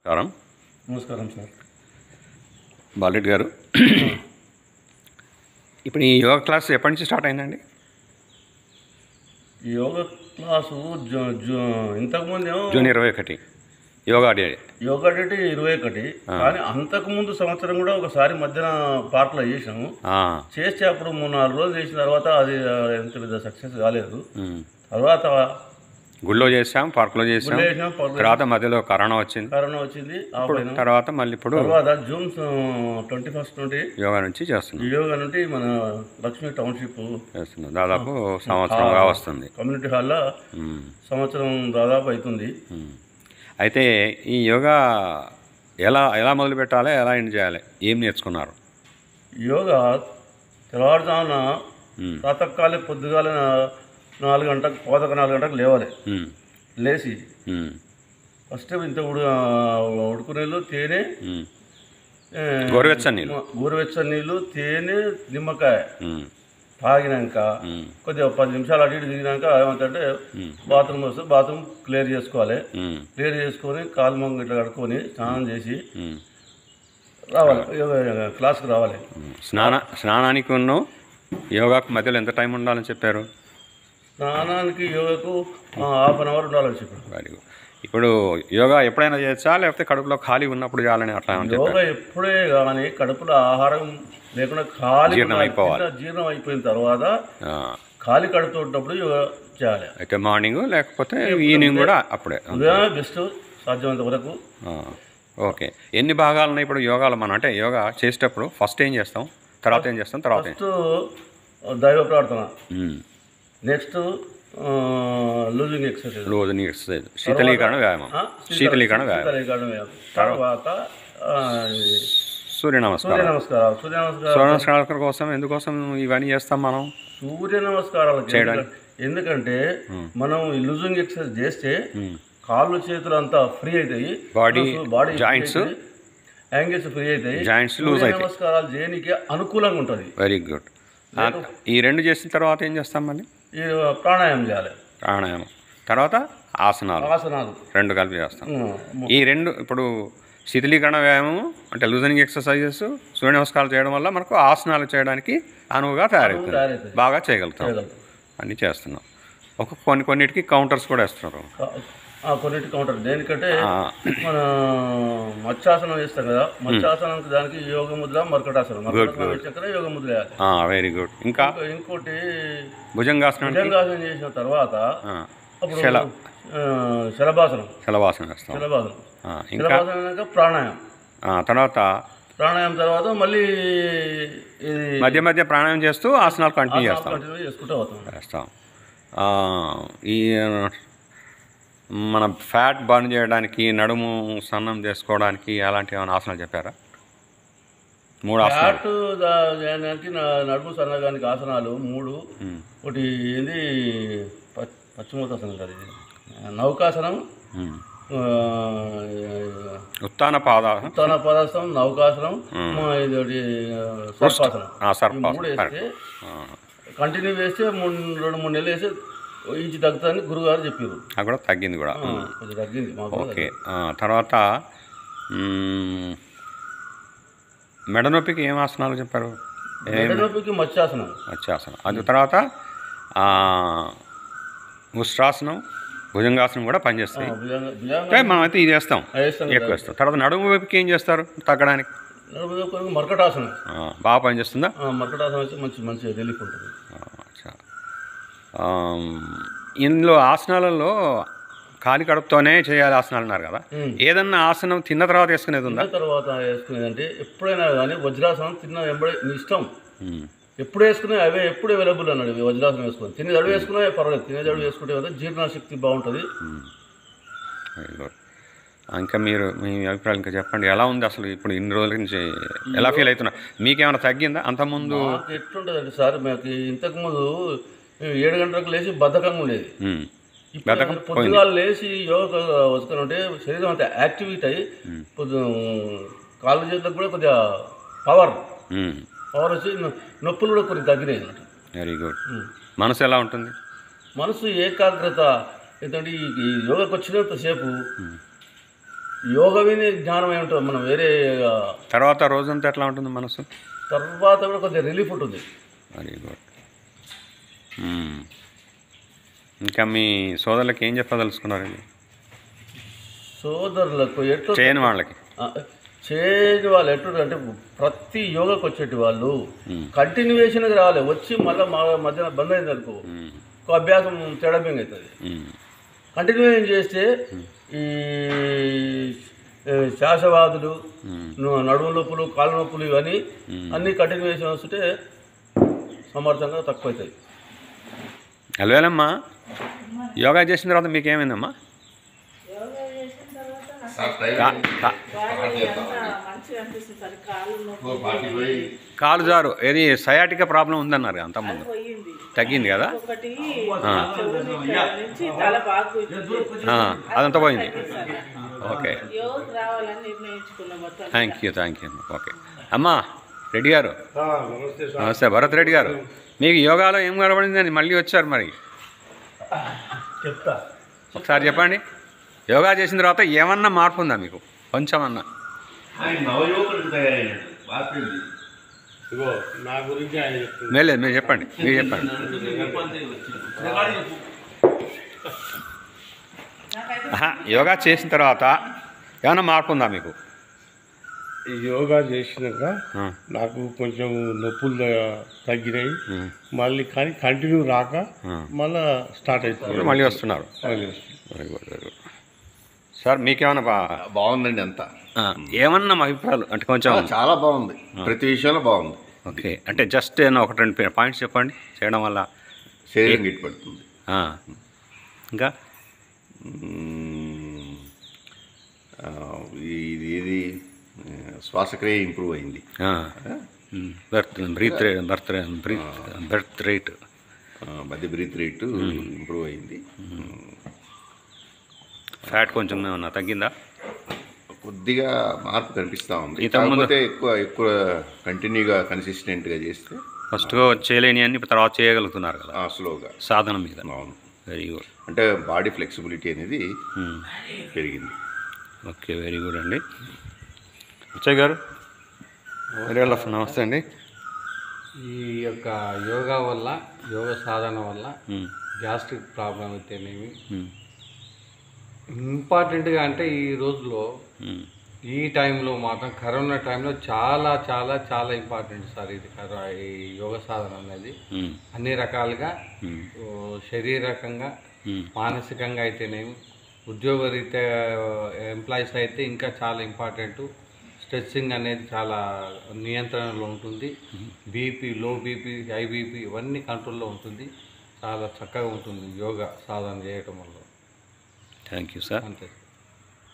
నమస్కారం. నమస్కారం సార్. బాలరెడ్డి గారు, ఇప్పుడు ఈ యోగా క్లాస్ ఎప్పటి నుంచి స్టార్ట్ అయిందండి? ఈ యోగా క్లాసు ఇంతకుముందు June 21 yoga day. Yoga date 21, కానీ అంతకుముందు సంవత్సరం కూడా ఒకసారి మధ్యన పార్క్లో చేసాము. చేస్తే అప్పుడు 3-4 రోజులు చేసిన తర్వాత అది ఎంత పెద్ద సక్సెస్ కాలేదు. తర్వాత గుళ్ళో చేసాం, పార్క్లో చేసాం, తర్వాత మధ్యలో కరోనా వచ్చింది. తర్వాత మళ్ళీ ఇప్పుడు జూన్ 21 నుండి యోగా నుండి మన లక్ష్మీ టౌన్షిప్ చేస్తున్నాం. దాదాపు సంవత్సరంగా వస్తుంది. కమ్యూనిటీ హాల్లో సంవత్సరం దాదాపు అవుతుంది. అయితే ఈ యోగా ఎలా ఎలా మొదలు పెట్టాలి, ఎలా ఎండ్ చేయాలి, ఏం నేర్చుకున్నారు? యోగా తెల్లవారుజామున ప్రాతకాలే పొద్దుగాల 4 గంటలకు 4 గంటలకు లేవాలి. లేచి ఫస్ట్ ఇంత ఉడుకు నీళ్ళు, తేనె, గోరువెచ్చని నీళ్ళు, తేనె, నిమ్మకాయ తాగినాక కొద్దిగా 10 నిమిషాలు అటు ఇటు దిగినాక ఏమంటే బాత్రూమ్ వస్తే బాత్రూమ్ క్లియర్ చేసుకోవాలి. క్లియర్ చేసుకొని కాలు మొంగ ఇట్లా కడుక్కొని స్నానం చేసి రావాలి, క్లాస్కి రావాలి. స్నానానికి యోగాకు మధ్యలో ఎంత టైం ఉండాలని చెప్పారు? స్నానానికి యోగాకు ½ గంట ఉండాలని చెప్పారు. Very good. ఇప్పుడు యోగా ఎప్పుడైనా చేయొచ్చా, లేకపోతే కడుపులో ఖాళీ ఉన్నప్పుడు చేయాలని అట్లా? యోగా ఎప్పుడే కానీ కడుపులో ఆహారం లేకుండా ఖాళీ జీర్ణం అయిపోయిన తర్వాత ఖాళీ కడుపుతో ఉన్నప్పుడు యోగా చేయాలి. అయితే మార్నింగ్ లేకపోతే ఈవినింగ్ కూడా అప్పుడే బెస్ట్ సాధ్యమైనంత వరకు. ఓకే. ఎన్ని భాగాలు ఉన్నాయి ఇప్పుడు యోగాలో? మనం అంటే యోగా చేసేటప్పుడు ఫస్ట్ ఏం చేస్తాం, తర్వాత ఏం చేస్తాం? తర్వాత దైవ ప్రార్థన, నెక్స్ట్ లూజింగ్ ఎక్సర్సైజ్, శీతలీకరణ వ్యాయామం, తర్వాత సూర్య నమస్కారాల కోసం. ఎందుకోసం ఇవన్నీ చేస్తాం మనం? సూర్య నమస్కారాలు చేయడానికి. ఎందుకంటే మనం లూజింగ్ ఎక్సర్సైజ్ చేస్తే కాళ్ళు చేతులు అంతా ఫ్రీ అవుతాయి, బాడీ జాయింట్స్ యాంగిల్స్ ఫ్రీ అవుతాయి, జాయింట్స్ లూజ్ అవుతాయి. నమస్కారాలు చేయడానికి అనుకూలంగా ఉంటుంది. Very good. ఈ రెండు చేసిన తర్వాత ఏం చేస్తాం? మళ్ళీ ప్రాణాయామం చేయాలి. ప్రాణాయామం తర్వాత ఆసనాలు రెండు కలిపి చేస్తాం. ఈ రెండు ఇప్పుడు శీతలీకరణ వ్యాయామం అంటే లూజనింగ్ ఎక్సర్సైజెస్, సూర్య నమస్కారాలు చేయడం వల్ల మనకు ఆసనాలు చేయడానికి అనువుగా తయారవుతుంది, బాగా చేయగలుగుతాం. అన్నీ చేస్తున్నాం. కొన్నిటికి కౌంటర్స్ కూడా వేస్తున్నారు. కొన్నిటి కౌంటర్ దేనికంటే మన మత్స్యాసనం చేస్తాం కదా, మత్స్యాసనం దానికి యోగ ముద్ర, మర్కటాసనం, యోగ ముద్ర వేయాలి. Very good. ఇంకోటి భుజంగాసనం చేసిన తర్వాత శలభాసనం వేస్తాం. ప్రాణాయామం తర్వాత మళ్ళీ మధ్య మధ్య ప్రాణాయామం చేస్తూ ఆసనాలు కంటిన్యూ చేసుకుంటూ చేస్తాం. ఈ మన ఫ్యాట్ బర్న్ చేయడానికి, నడుము సన్నం చేసుకోవడానికి అలాంటి ఏమైనా ఆసనాలు చెప్పారా? 3 ఆసనాలు. ఫ్యాట్ చేయడానికి, నడుము సన్నగానికి ఆసనాలు 3. ఒకటి ఏంది పశ్చిమోత్తాసనం కాదు, నౌకాసనం, ఉత్తాన పాదాసనం, నౌకాసనం, ఇది సర్పాసనం. 3 వేస్తే కంటిన్యూ వేస్తే 2-3 నెలలు వేస్తే ఇంచి తగ్గుతుందని గురుగారు చెప్పారు. అది కూడా తగ్గింది కూడా. తగ్గింది. ఓకే. తర్వాత మెడ నొప్పికి ఏం ఆసనాలు చెప్పారు? మెడ నొప్పికి మత్స్యాసనం. అది తర్వాత ఉష్ట్రాసనం, భుజంగాసనం కూడా పనిచేస్తాయి. మనం అయితే ఇది చేస్తాం, ఎక్కువ వేస్తాం. తర్వాత నడుము వైపుకి ఏం చేస్తారు తగ్గడానికి? మర్కటాసనం బాగా పనిచేస్తుందా? మర్కటాసనం అయితే మంచి రిలీఫ్ ఉంటుంది. ఇందులో ఆసనాలలో ఖాళీ కడుపుతోనే చేయాలి ఆసనాలు అన్నారు కదా, ఏదన్నా ఆసనం తిన్న తర్వాత వేసుకునేది ఉందా? తర్వాత వేసుకునేదంటే ఎప్పుడైనా కానీ వజ్రాసనం తిన్న వెంబడి నీ ఇష్టం, ఎప్పుడు వేసుకునే అవే ఎప్పుడు అవైలబుల్ అన్నాడు. వజ్రాసనం వేసుకుని తినేదడు వేసుకునే పర్వాలేదు, తినేదడు వేసుకుంటే కదా జీర్ణశక్తి బాగుంటుంది. Very good. ఇంకా మీరు మీ అభిప్రాయం ఇంకా చెప్పండి. ఎలా ఉంది అసలు ఇప్పుడు ఇన్ని రోజుల నుంచి ఎలా ఫీల్ అవుతున్నా? మీకేమైనా తగ్గిందా అంతకుముందు? ఎట్లుంటుందండి సార్, మాకు ఇంతకుముందు 7 గంటలకు లేచి బద్ధకంగా ఉండేది. పొద్దుగా లేచి యోగా వస్తున్నా ఉంటే శరీరం అంతా యాక్టివేట్ అయ్యి కాళ్ళ చేతులకు కూడా కొద్దిగా పవర్ వచ్చి నొప్పులు కూడా కొన్ని తగ్గినాయి. Very good. మనసు ఎలా ఉంటుంది? మనసు ఏకాగ్రత. ఎందుకంటే ఈ యోగాకి వచ్చినంతసేపు యోగ విని జ్ఞానం ఏమిటో మనం వేరే తర్వాత రోజంతా ఎట్లా ఉంటుంది మనసు? తర్వాత కూడా కొద్దిగా రిలీఫ్ ఉంటుంది. Very good. ఇంకా మీ సోదరులకి ఏం చెప్పదలుచుకున్నారండి? సోదరులకు ఎట్లా చేయని వాళ్ళకి చేయని వాళ్ళు ఎట్లా అంటే ప్రతి యోగాకి వచ్చేటి వాళ్ళు కంటిన్యూయేషన్గా రావాలి. వచ్చి మళ్ళీ మధ్యన బంద్ అయింది అనుకో అభ్యాసం తేడాబింగ్ అవుతుంది. కంటిన్యూయేషన్ చేస్తే ఈ శ్వాసవాదులు, నడుము నొప్పులు, కాళ్ళ నొప్పులు ఇవన్నీ అన్నీ కంటిన్యూయేషన్ వస్తుంటే సమర్థంగా తక్కువ అవుతాయి. అలవేలమ్మా, యోగా చేసిన తర్వాత మీకు ఏమైందమ్మా? కాలు జారు ఏది సయాటికా ప్రాబ్లం ఉందన్నారు అంతకుముందు, తగ్గింది కదా? అదంతా పోయింది. Okay, thank you. ఓకే అమ్మా, రెడ్డి గారు నమస్తే. భరత్ రెడ్డి గారు, మీకు యోగాలో ఏం కనబడిందని మళ్ళీ వచ్చారు, మరి చెప్తా ఒకసారి చెప్పండి. యోగా చేసిన తర్వాత ఏమన్నా మార్పు ఉందా మీకు కొంచెమన్నా? లేదు, మీరు చెప్పండి. యోగా చేసిన తర్వాత ఏమన్నా మార్పు ఉందా మీకు? యోగా చేసినాక నాకు కొంచెం నొప్పులు తగ్గినాయి మళ్ళీ, కానీ కంటిన్యూ రాక మళ్ళీ స్టార్ట్ అవుతుంది. మళ్ళీ వస్తున్నారు. Very good. సార్ మీకేమన్నా బాగుందండి అంతా? ఏమన్నా మా అభిప్రాయాలు అంటే కొంచెం? చాలా బాగుంది, ప్రతి విషయంలో బాగుంది. ఓకే, అంటే జస్ట్ ఏమన్నా ఒకటి రెండు పాయింట్స్ చెప్పండి చేయడం వల్ల శరీరం గిట్టుపడుతుంది. ఇంకా ఇది శ్వాసక్రియ ఇంప్రూవ్ అయింది. బ్రీత్ రేట్ మధ్య బ్రీత్ రేట్ ఇంప్రూవ్ అయింది. ఫ్యాట్ కొంచెం ఏమన్నా తగ్గిందా? కొద్దిగా మార్పు కనిపిస్తూ ఉంది. కాకపోతే ఎక్కువ కంటిన్యూగా కన్సిస్టెంట్గా చేస్తే ఫస్ట్గా చేయలేని అన్ని తర్వాత చేయగలుగుతున్నారు కదా స్లోగా సాధన మీద. అవును, వెరీ గుడ్. అంటే బాడీ ఫ్లెక్సిబిలిటీ అనేది పెరిగింది. ఓకే, వెరీ గుడ్ అండి. అచ్చయ్ గారు, నమస్తే అండి. ఈ యొక్క యోగా వల్ల, యోగ సాధన వల్ల గ్యాస్ట్రిక్ ప్రాబ్లం అయితేనేమి, ఇంపార్టెంట్గా అంటే ఈ రోజులో ఈ టైంలో మాత్రం కరోనా టైంలో చాలా చాలా చాలా ఇంపార్టెంట్ సార్ ఇది. ఈ యోగ సాధన అనేది అన్ని రకాలుగా శారీరకంగా, మానసికంగా అయితేనేమి, ఉద్యోగరీత్యా ఎంప్లాయీస్ అయితే ఇంకా చాలా ఇంపార్టెంట్. స్ట్రెచ్చింగ్ అనేది చాలా నియంత్రణలో ఉంటుంది. BP, low BP, high BP ఇవన్నీ కంట్రోల్లో ఉంటుంది. చాలా చక్కగా ఉంటుంది యోగా సాధన చేయటం వల్ల. Thank you sir. అంతే.